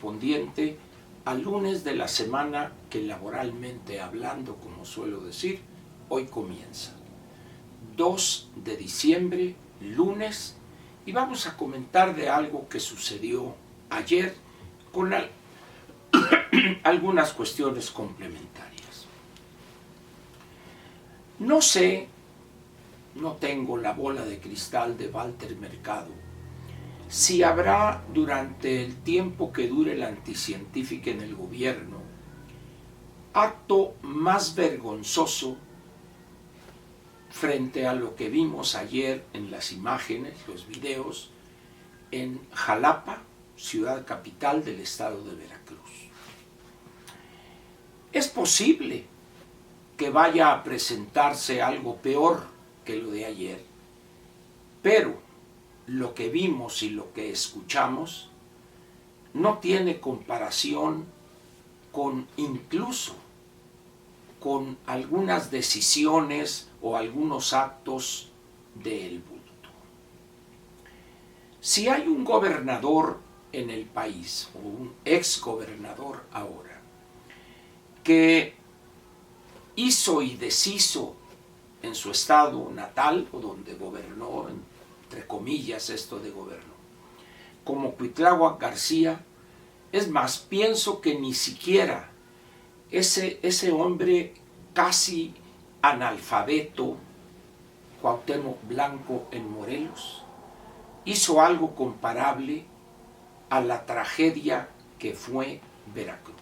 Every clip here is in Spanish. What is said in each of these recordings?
correspondiente al lunes de la semana que laboralmente hablando, como suelo decir, hoy comienza. 2 de diciembre, lunes, y vamos a comentar de algo que sucedió ayer con algunas cuestiones complementarias. No sé, no tengo la bola de cristal de Walter Mercado, si habrá durante el tiempo que dure la anticientífica en el gobierno acto más vergonzoso frente a lo que vimos ayer en las imágenes, los videos, en Jalapa, ciudad capital del estado de Veracruz. Es posible que vaya a presentarse algo peor que lo de ayer, pero lo que vimos y lo que escuchamos no tiene comparación con incluso con algunas decisiones o algunos actos del bulto. Si hay un gobernador en el país, o un exgobernador ahora, que hizo y deshizo en su estado natal, o donde gobernó, entre comillas esto de gobierno, como Cuitláhuac García, es más, pienso que ni siquiera ese hombre casi analfabeto, Cuauhtémoc Blanco en Morelos, hizo algo comparable a la tragedia que fue Veracruz.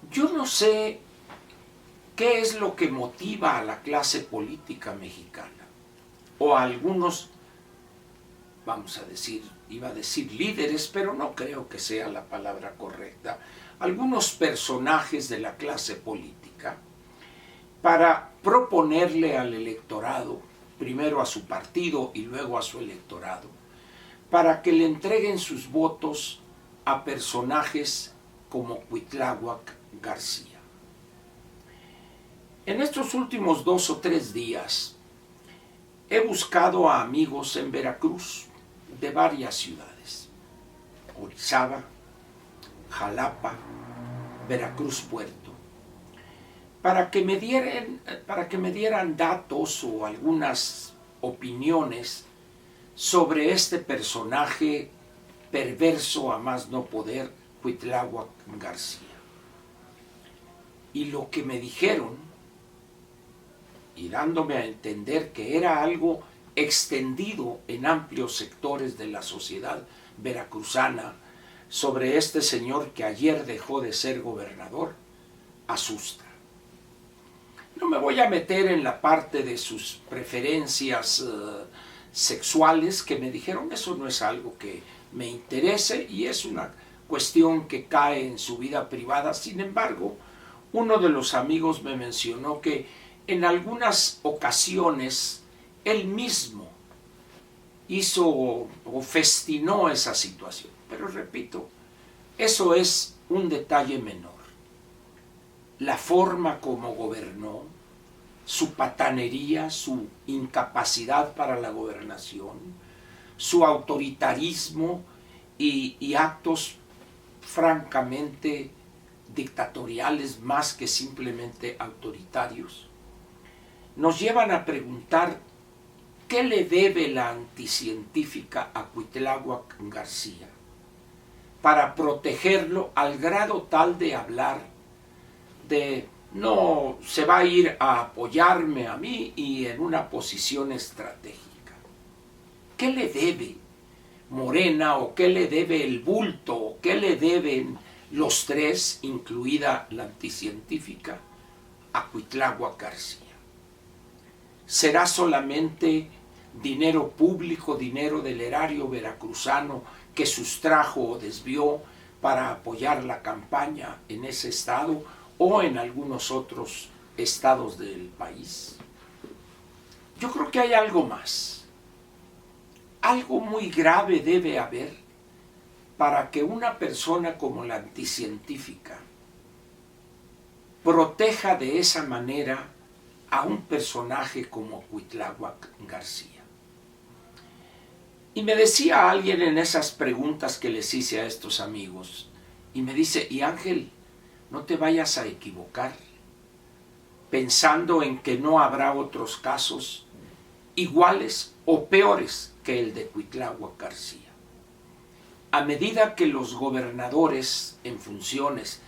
Yo no sé qué es lo que motiva a la clase política mexicana, o a algunos, vamos a decir, iba a decir líderes, pero no creo que sea la palabra correcta, algunos personajes de la clase política, para proponerle al electorado, primero a su partido y luego a su electorado, para que le entreguen sus votos a personajes como Cuitláhuac García. En estos últimos 2 o 3 días he buscado a amigos en Veracruz de varias ciudades, Orizaba, Jalapa, Veracruz Puerto, para que me dieran datos o algunas opiniones sobre este personaje perverso a más no poder, Cuitláhuac García. Y lo que me dijeron, y dándome a entender que era algo extendido en amplios sectores de la sociedad veracruzana sobre este señor que ayer dejó de ser gobernador, asusta. No me voy a meter en la parte de sus preferencias sexuales, que me dijeron eso no es algo que me interese y es una cuestión que cae en su vida privada. Sin embargo, uno de los amigos me mencionó que en algunas ocasiones él mismo hizo o festinó esa situación. Pero repito, eso es un detalle menor. La forma como gobernó, su patanería, su incapacidad para la gobernación, su autoritarismo y actos francamente dictatoriales más que simplemente autoritarios, nos llevan a preguntar qué le debe la anticientífica a Cuitláhuac García para protegerlo al grado tal de hablar de no se va a ir a apoyarme a mí y en una posición estratégica. ¿Qué le debe Morena o qué le debe el bulto o qué le deben los tres, incluida la anticientífica, a Cuitláhuac García? ¿Será solamente dinero público, dinero del erario veracruzano que sustrajo o desvió para apoyar la campaña en ese estado o en algunos otros estados del país? Yo creo que hay algo más. Algo muy grave debe haber para que una persona como la anticientífica proteja de esa manera a un personaje como Cuitláhuac García. Y me decía alguien en esas preguntas que les hice a estos amigos, y me dice, y Ángel, no te vayas a equivocar pensando en que no habrá otros casos iguales o peores que el de Cuitláhuac García. A medida que los gobernadores en funciones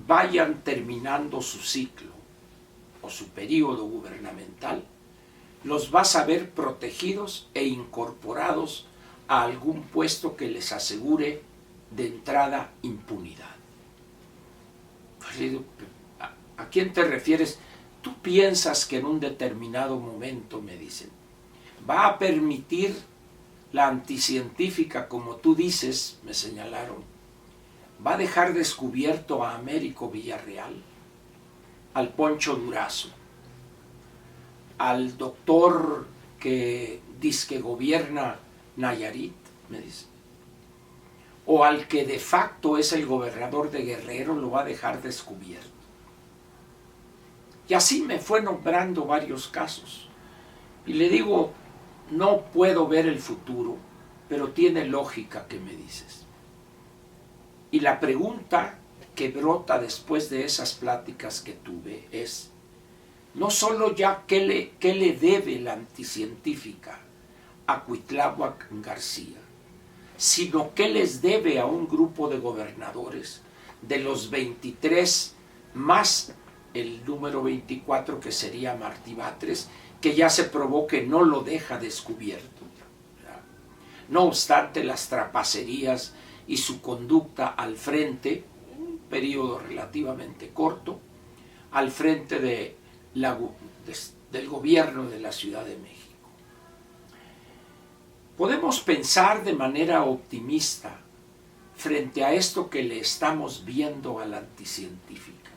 vayan terminando su ciclo o su periodo gubernamental, los vas a ver protegidos e incorporados a algún puesto que les asegure de entrada impunidad. Pues le digo, ¿a quién te refieres? ¿Tú piensas que en un determinado momento, me dicen, va a permitir la anticientífica, como tú dices, me señalaron, va a dejar descubierto a Américo Villarreal, al Poncho Durazo, al doctor que dice que gobierna Nayarit, me dice, o al que de facto es el gobernador de Guerrero, lo va a dejar descubierto? Y así me fue nombrando varios casos. Y le digo, no puedo ver el futuro, pero tiene lógica que me dices. Y la pregunta que brota después de esas pláticas que tuve es, no solo ya qué le debe la anticientífica a Cuitláhuac García, sino qué les debe a un grupo de gobernadores de los 23 más el número 24 que sería Martí Batres, que ya se probó que no lo deja descubierto. No obstante las trapacerías y su conducta al frente, en un periodo relativamente corto, al frente del gobierno de la Ciudad de México. Podemos pensar de manera optimista frente a esto que le estamos viendo a la anticientífica,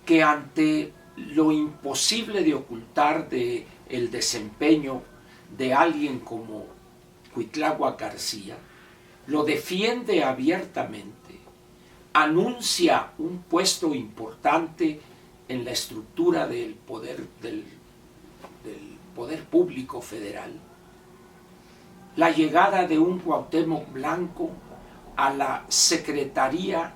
que ante lo imposible de ocultar de el desempeño de alguien como Cuitláhuac García, lo defiende abiertamente, anuncia un puesto importante en la estructura del poder público federal, la llegada de un Cuauhtémoc Blanco a la secretaría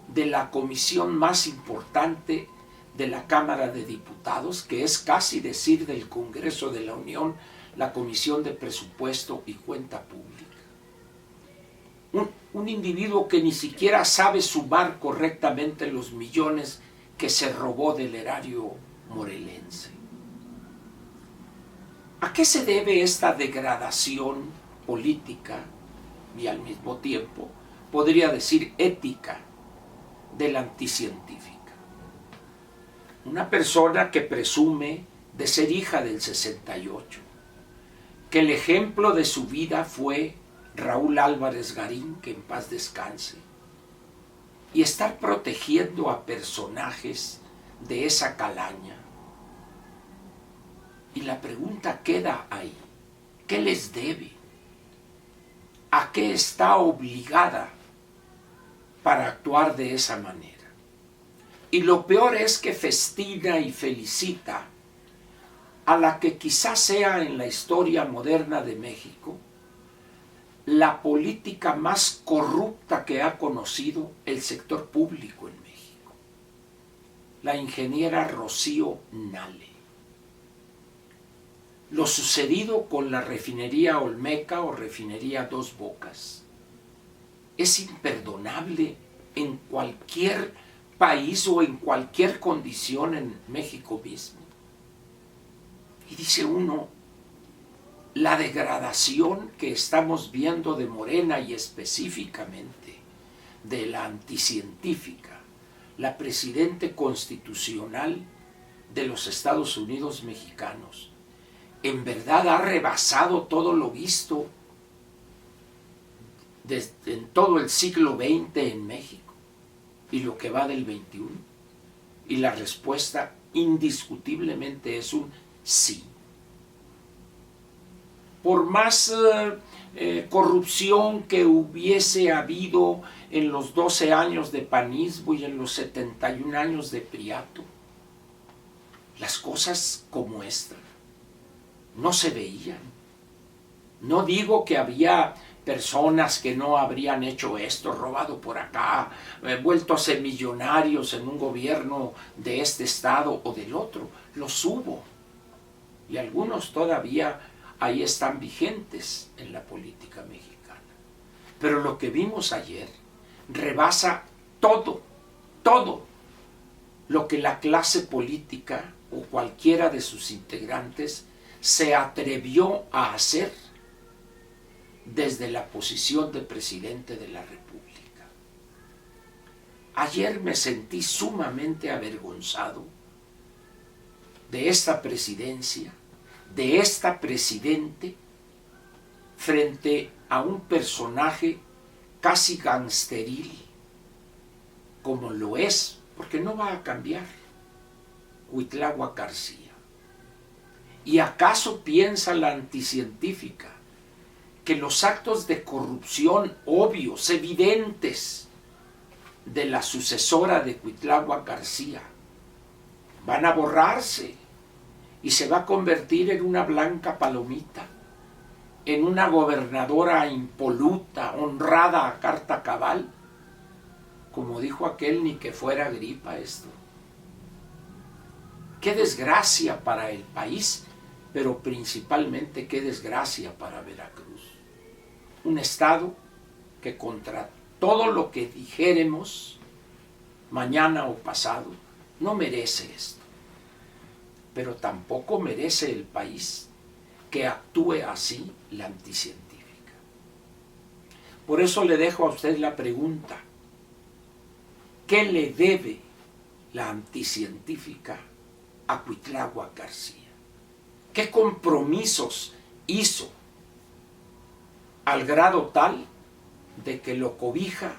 de la comisión más importante de la Cámara de Diputados, que es casi decir del Congreso de la Unión, la Comisión de Presupuesto y Cuenta Pública. Un individuo que ni siquiera sabe sumar correctamente los millones que se robó del erario morelense. ¿A qué se debe esta degradación política y al mismo tiempo, podría decir, ética de la anticientífica? Una persona que presume de ser hija del 68, que el ejemplo de su vida fue Raúl Álvarez Garín, que en paz descanse, y estar protegiendo a personajes de esa calaña. Y la pregunta queda ahí, ¿qué les debe? ¿A qué está obligada para actuar de esa manera? Y lo peor es que festina y felicita a la que quizás sea en la historia moderna de México la política más corrupta que ha conocido el sector público en México, la ingeniera Rocío Nale. Lo sucedido con la refinería Olmeca o refinería Dos Bocas es imperdonable en cualquier país o en cualquier condición en México mismo. Y dice uno, la degradación que estamos viendo de Morena y específicamente de la anticientífica, la presidente constitucional de los Estados Unidos mexicanos, en verdad ha rebasado todo lo visto en todo el siglo XX en México y lo que va del XXI. Y la respuesta indiscutiblemente es un sí. Por más corrupción que hubiese habido en los 12 años de panismo y en los 71 años de priato, las cosas como esta no se veían. No digo que había personas que no habrían hecho esto, robado por acá, vuelto a ser millonarios en un gobierno de este estado o del otro. Los hubo. Y algunos todavía ahí están vigentes en la política mexicana. Pero lo que vimos ayer rebasa todo lo que la clase política o cualquiera de sus integrantes se atrevió a hacer desde la posición de presidente de la República. Ayer me sentí sumamente avergonzado de esta presidencia, de esta presidente, frente a un personaje casi gangsteril, como lo es, porque no va a cambiar, Cuitláhuac García. ¿Y acaso piensa la anticientífica que los actos de corrupción obvios, evidentes, de la sucesora de Cuitláhuac García van a borrarse y se va a convertir en una blanca palomita, en una gobernadora impoluta, honrada a carta cabal? Como dijo aquel, ni que fuera gripa esto. Qué desgracia para el país, pero principalmente qué desgracia para Veracruz. Un estado que contra todo lo que dijéremos mañana o pasado, no merece esto. Pero tampoco merece el país que actúe así la anticientífica. Por eso le dejo a usted la pregunta: ¿qué le debe la anticientífica a Cuitláhuac García? ¿Qué compromisos hizo al grado tal de que lo cobija,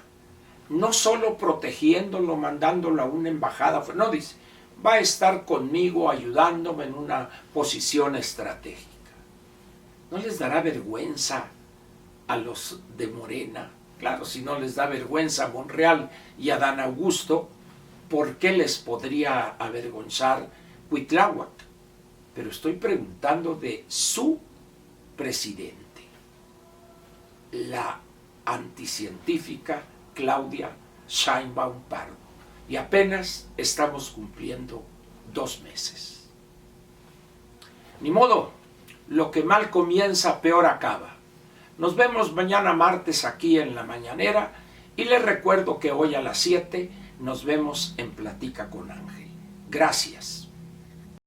no solo protegiéndolo, mandándolo a una embajada? No, dice, va a estar conmigo ayudándome en una posición estratégica. ¿No les dará vergüenza a los de Morena? Claro, si no les da vergüenza a Monreal y a Dan Augusto, ¿por qué les podría avergonzar Cuitláhuac? Pero estoy preguntando de su presidente, la anticientífica Claudia Sheinbaum Pardo. Y apenas estamos cumpliendo 2 meses. Ni modo, lo que mal comienza, peor acaba. Nos vemos mañana martes aquí en La Mañanera y les recuerdo que hoy a las 7 nos vemos en Platica con Ángel. Gracias.